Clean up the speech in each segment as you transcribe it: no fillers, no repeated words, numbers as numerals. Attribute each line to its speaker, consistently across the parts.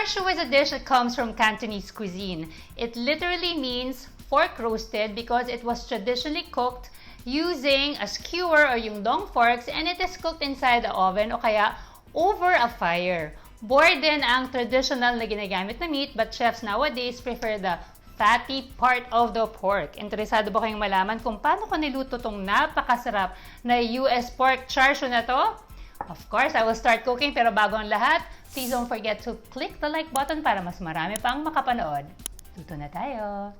Speaker 1: char siu is a dish that comes from Cantonese cuisine. It literally means fork roasted because it was traditionally cooked using a skewer or yung long forks, and it is cooked inside the oven o kaya over a fire. Boar din ang traditional na ginagamit na meat, but chefs nowadays prefer the fatty part of the pork. Interesado ba kayong malaman kung paano ko niluto tong napakasarap na US pork char siu na to? Of course, I will start cooking, pero bago ang lahat, please don't forget to click the like button para mas marami pang makapanood. Luto na tayo!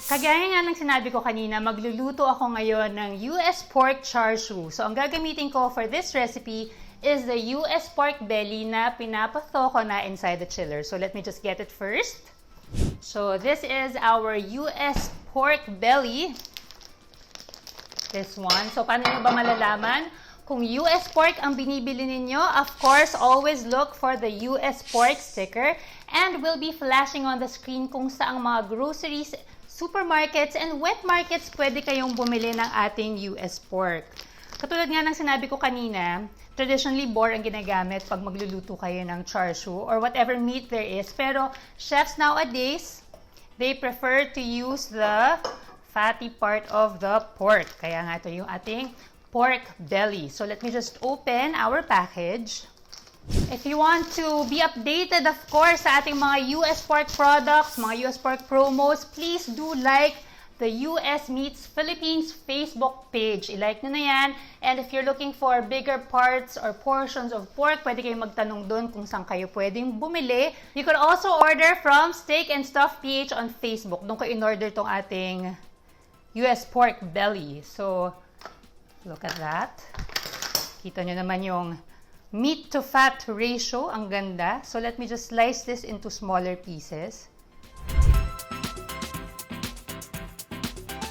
Speaker 1: Kagaya nga ng sinabi ko kanina, magluluto ako ngayon ng US pork char siu. So, ang gagamitin ko for this recipe is the US pork belly na pinapato ko na inside the chiller. So, let me just get it first. So, this is our US pork belly. This one. So, paano nyo ba malalaman kung US pork ang binibili ninyo? Of course, always look for the US pork sticker, and we'll be flashing on the screen kung saang mga groceries, supermarkets, and wet markets pwede kayong bumili ng ating US pork. Katulad nga ng sinabi ko kanina, traditionally boar ang ginagamit pag magluluto kayo ng char siu or whatever meat there is. Pero chefs nowadays, they prefer to use the fatty part of the pork. Kaya nga ito yung ating pork belly. So let me just open our package. If you want to be updated, of course, sa ating mga US pork products, mga US pork promos, please do like the US Meats Philippines Facebook page. I-like nyo na yan. And if you're looking for bigger parts or portions of pork, pwede kayong magtanong doon kung saan kayo pwedeng bumili. You could also order from Steak and Stuff PH on Facebook. Doon ko in-order tong ating US pork belly. So, look at that. Kita nyo naman yung meat to fat ratio, ang ganda. So let me just slice this into smaller pieces.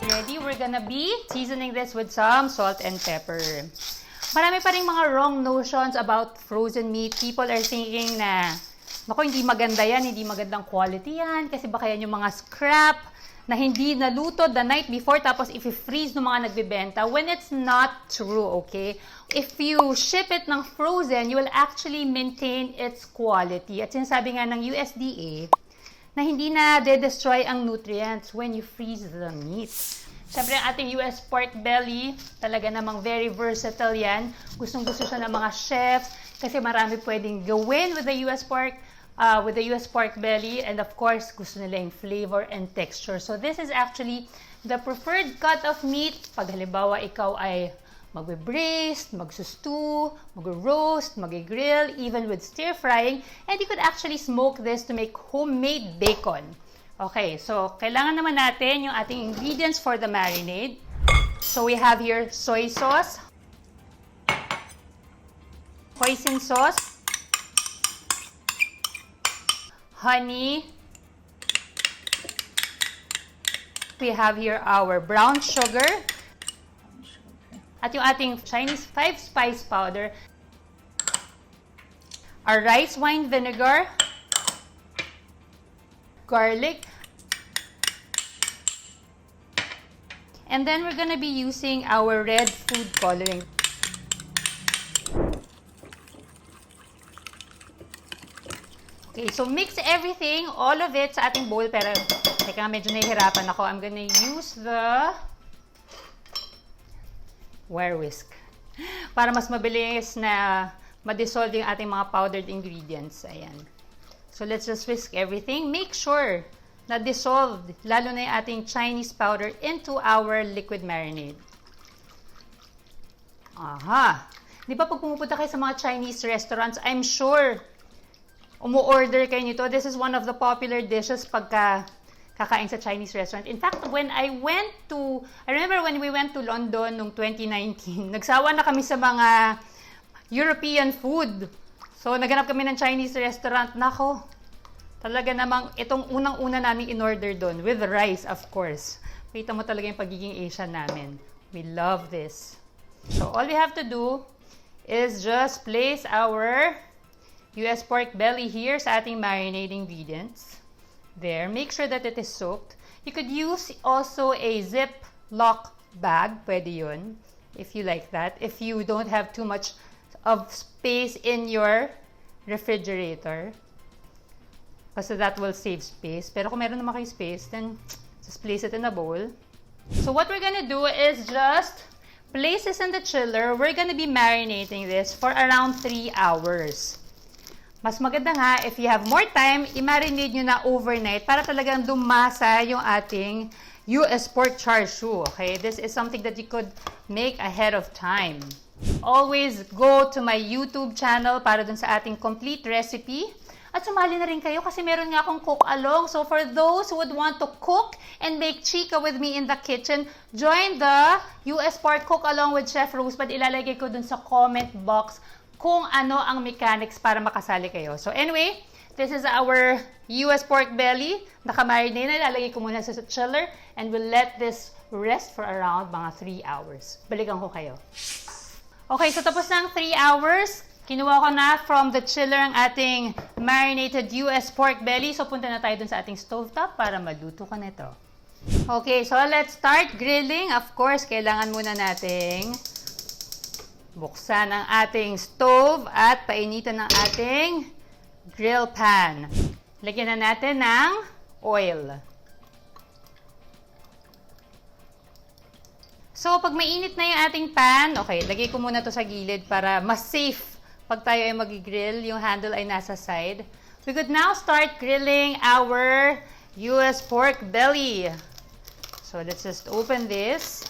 Speaker 1: Ready? We're gonna be seasoning this with some salt and pepper. Marami pa rin mga wrong notions about frozen meat. People are thinking na, naku, hindi maganda yan, hindi magandang quality yan, kasi baka yan yung mga scrap na hindi naluto the night before, tapos i-freeze ng mga nagbibenta, when it's not true, okay? If you ship it ng frozen, you will actually maintain its quality. At sinasabi nga ng USDA na hindi na de-destroy ang nutrients when you freeze the meat. Siyempre, ang ating US pork belly, talaga namang very versatile yan. Gustong-gusto siya ng mga chefs kasi marami pwedeng gawin with the US pork belly, and of course, gusto nila yung flavor and texture. So this is actually the preferred cut of meat pag halimbawa ikaw ay magbe-braised, magsustew, magbe-roast, magbe-grill, even with stir-frying, and you could actually smoke this to make homemade bacon. Okay, so kailangan naman natin yung ating ingredients for the marinade. So we have here soy sauce, hoisin sauce, honey. We have here our brown sugar. At yung ating Chinese 5-spice powder. Our rice wine vinegar. Garlic. And then we're gonna be using our red food coloring. Okay, so mix everything, all of it sa ating bowl. Pero, teka, medyo nahihirapan ako. I'm gonna use the wire whisk para mas mabilis na ma-dissolve yung ating mga powdered ingredients. Ayan. So, let's just whisk everything. Make sure na dissolved, lalo na yung ating Chinese powder, into our liquid marinade. Aha! Di ba pag pumupunta kayo sa mga Chinese restaurants, I'm sure umu-order kayo nito. This is one of the popular dishes pagka kakain sa Chinese restaurant. In fact, I remember when we went to London noong 2019, nagsawa na kami sa mga European food. So, naganap kami ng Chinese restaurant. Nako, talaga namang itong unang-una namin in-order doon, with rice, of course. Kita mo talaga yung pagiging Asian namin. We love this. So, all we have to do is just place our US pork belly here sa ating marinade ingredients. There. Make sure that it is soaked. You could use also a Ziploc bag. Pwede yun. if you like that. If you don't have too much of space in your refrigerator. Kasi that will save space. Pero kung meron naman kayo space, then just place it in a bowl. So what we're gonna do is just place this in the chiller. We're gonna be marinating this for around 3 hours. Mas maganda nga, if you have more time, i-marinate nyo na overnight para talagang dumasa yung ating US pork char siu. Okay? This is something that you could make ahead of time. Always go to my YouTube channel para dun sa ating complete recipe. At sumali na rin kayo kasi meron nga akong cook-along. So for those who would want to cook and make chika with me in the kitchen, join the US Pork Cook-along with Chef Rosebud. Ilalagay ko dun sa comment box kung ano ang mechanics para makasali kayo. So anyway, this is our US pork belly. Naka-marinate na. Ilalagay ko muna sa chiller and we'll let this rest for around mga 3 hours. Balikan ko kayo. Okay, so tapos ng 3 hours. Kinuha ko na from the chiller ang ating marinated US pork belly. So, punta na tayo dun sa ating stovetop para maluto ko nito. Okay, so let's start grilling. Of course, kailangan muna nating buksan ang ating stove at painitan ng ating grill pan. Lagyan na natin ng oil. So, pag mainit na yung ating pan, okay, lagay ko muna to sa gilid para mas safe. Pag tayo ay mag-grill, yung handle ay nasa side. We could now start grilling our US pork belly. So, let's just open this.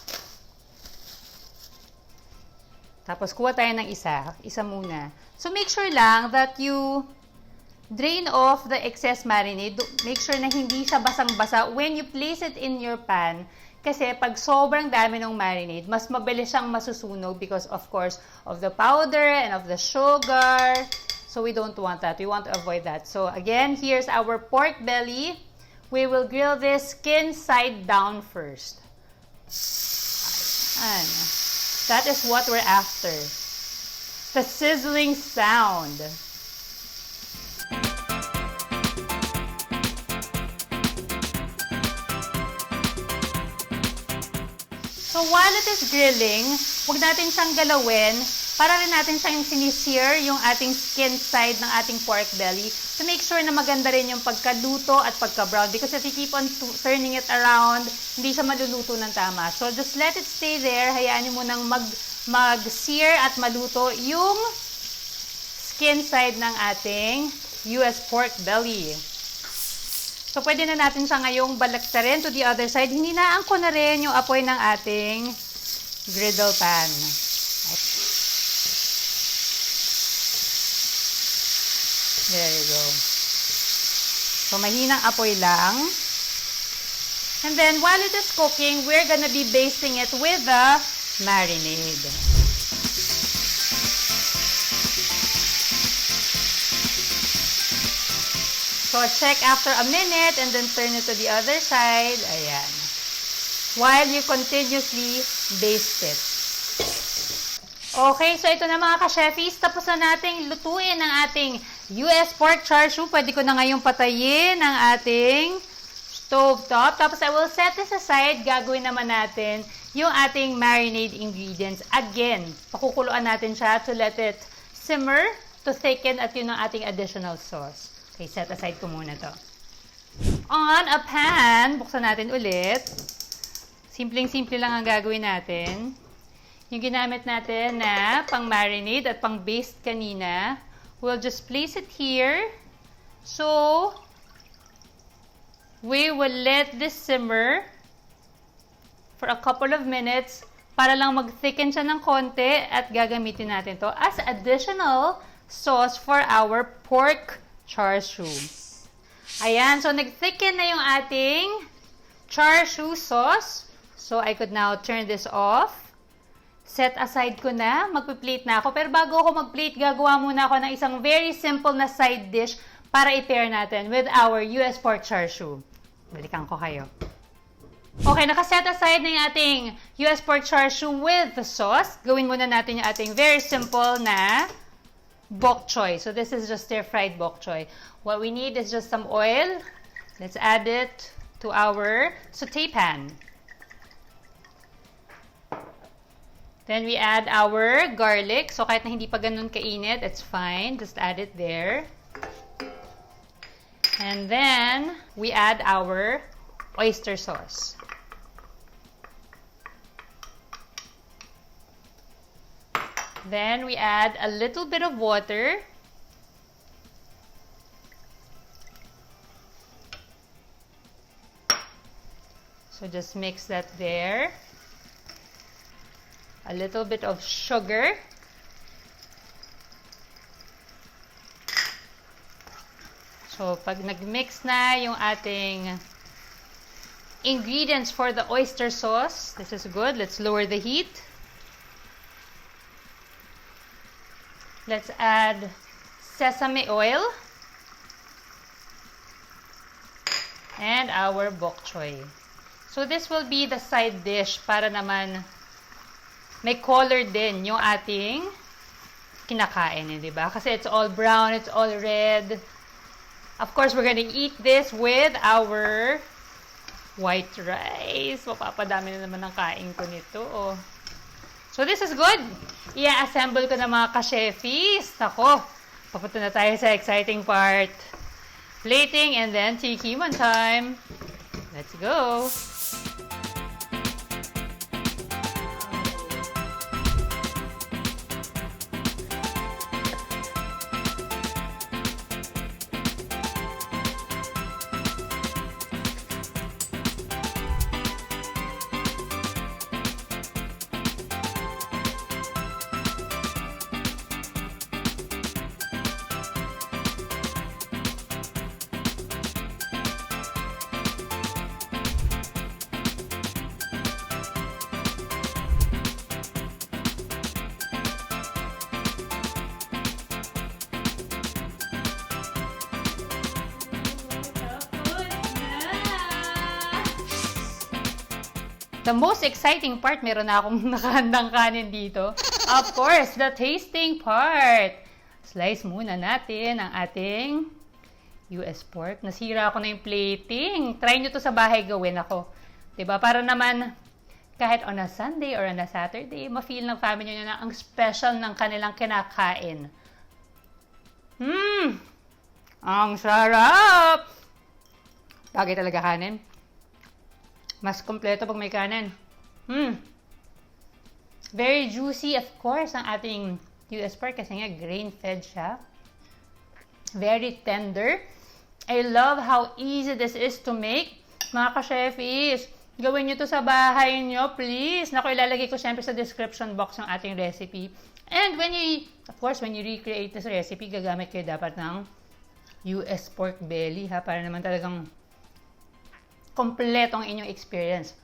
Speaker 1: Tapos, kuha tayo ng isa. Isa muna. So, make sure lang that you drain off the excess marinade. Make sure na hindi siya basang-basa when you place it in your pan. Kasi pag sobrang dami ng marinade, mas mabilis siyang masusunog because of course of the powder and of the sugar. So we don't want that. We want to avoid that. So again, here's our pork belly. We will grill this skin side down first. And that is what we're after. The sizzling sound. So while it is grilling, huwag natin siyang galawin para rin natin siyang sinisir yung ating skin side ng ating pork belly to make sure na maganda rin yung pagkaluto at pagka-brown because if you keep on turning it around, hindi siya maluluto ng tama. So just let it stay there. Hayaan niyo munang mag-sear at maluto yung skin side ng ating US pork belly. So, pwede na natin siya ngayong balaktarin to the other side. Hininaan ko na rin yung apoy ng ating griddle pan. There you go. So, mahinang apoy lang. And then, while it is cooking, we're gonna be basting it with the marinade. So, check after a minute and then turn it to the other side. Ayan. While you continuously baste it. Okay, so ito na mga ka-Cheffies. Tapos na nating lutuin ang ating US pork char siu. Pwede ko na ngayong patayin ang ating stove top. Tapos I will set this aside. Gagawin naman natin yung ating marinade ingredients. Again, pakukuluan natin siya to let it simmer, to thicken at yun ang ating additional sauce. Okay, set aside ko muna to. On a pan, buksan natin ulit. Simpleng-simple lang ang gagawin natin. Yung ginamit natin na pang-marinade at pang-baste kanina, we'll just place it here. So, we will let this simmer for a couple of minutes para lang mag-thicken siya ng konti at gagamitin natin to as additional sauce for our pork char siu. Ayan, so nag-thicken na yung ating char siu sauce. So, I could now turn this off. Set aside ko na. Magpi-plate na ako. Pero bago ako mag-plate, gagawa muna ako ng isang very simple na side dish para i-pair natin with our US pork char siu. Balikan ko kayo. Okay, nakaset aside na yung ating US pork char siu with the sauce. Gawin muna natin yung ating very simple na bok choy. So this is just stir-fried bok choy. What we need is just some oil. Let's add it to our saute pan. Then we add our garlic. So kahit na hindi pa ganun kainit, it's fine. Just add it there. And then we add our oyster sauce. Then we add a little bit of water. So just mix that there. A little bit of sugar. So pag nag-mix na yung ating ingredients for the oyster sauce, this is good. Let's lower the heat. Let's add sesame oil and our bok choy. So this will be the side dish para naman may color din yung ating kinakain, di ba? Kasi it's all brown, it's all red. Of course, we're gonna eat this with our white rice. Mapapadami na naman ang kain ko nito, oh. So this is good. I-assemble ko na mga ka-Cheffies. Nako, papunta na tayo sa exciting part. Plating and then tikiman time. Let's go. The most exciting part, meron na akong nakahandang kanin dito. Of course, the tasting part. Slice muna natin ang ating US pork. Nasira ako na yung plating. Try nyo to sa bahay, gawin ako. Diba? Para naman, kahit on a Sunday or on a Saturday, ma-feel ng family nyo na ang special ng kanilang kinakain. Ang sarap! Bagay talaga kanin. Mas kompleto pag may kanin. Very juicy, of course, ang ating US pork kasi nga grain-fed siya. Very tender. I love how easy this is to make. Mga ka-Cheffies, gawin nyo to sa bahay nyo, please. Naku, ilalagay ko syempre sa description box ng ating recipe. And when you recreate this recipe, gagamit kayo dapat ng US pork belly, ha? Para naman talagang kompletong inyong experience.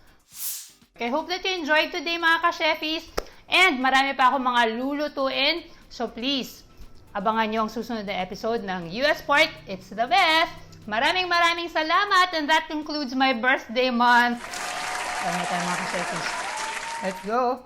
Speaker 1: Okay, hope that you enjoyed today mga ka-Cheffies. And marami pa akong mga lulutuin. So please, abangan nyo ang susunod na episode ng US Pork. It's the best! Maraming salamat, and that concludes my birthday month. Marami tayo mga ka-Cheffies. Let's go!